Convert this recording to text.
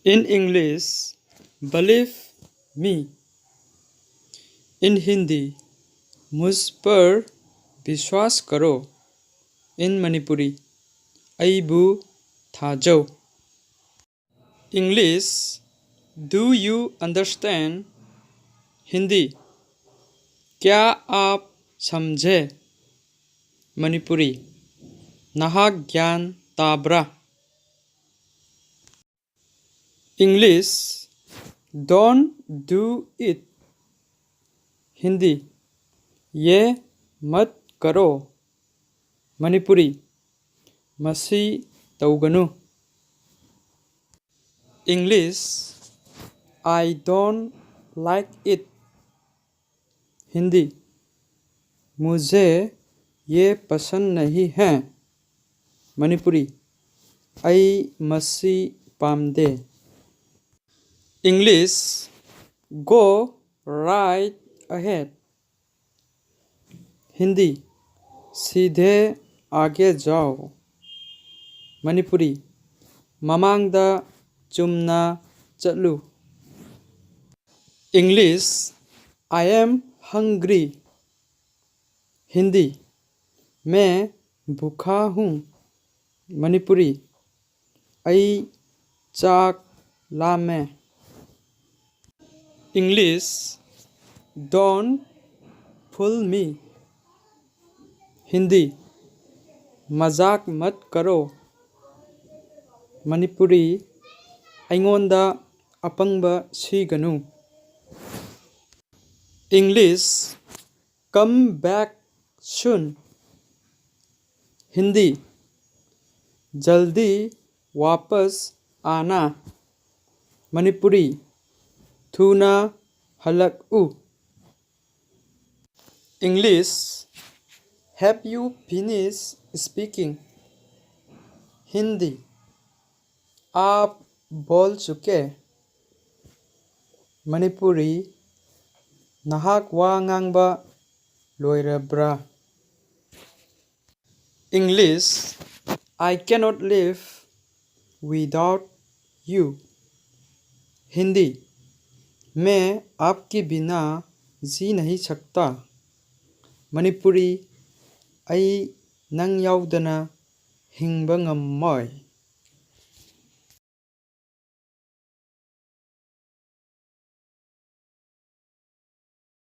In English, believe me. In Hindi, मुझ पर विश्वास करो. In Manipuri, अइबु थाजौ. English, do you understand? Hindi, क्या आप समझे? मणिपुरी, नहाक ज्ञान ताब्रा. English, don't do it. Hindi, ये मत करो. मणिपुरी, मसी तौगनु. English, I don't like it. Hindi, मुझे ये पसंद नहीं है. मणिपुरी, आई मसी पामदे. English, go right ahead. Hindi, सीधे आगे जाओ. मणिपुरी, ममांगदा चुमना चलू. English, I am hungry. Hindi, मैं भूखा हूँ. मणिपुरी, आई चाक लामे. English, don't fool me. Hindi, मजाक मत करो. Manipuri, अइंगोंदा अपंगबा सिगनु. English, come back soon. Hindi, जल्दी वापस आना. मणिपुरी, थूना हलकू. English, have you finished speaking? Hindi, आप बोल चुके. मणिपुरी, नहाक वा ngangbा लोइरब्रा. English, I cannot live without you. Hindi, मैं आपके बिना जी नहीं सकता. मणिपुरी, आई नंग याउदना हिंगबा ngammoy.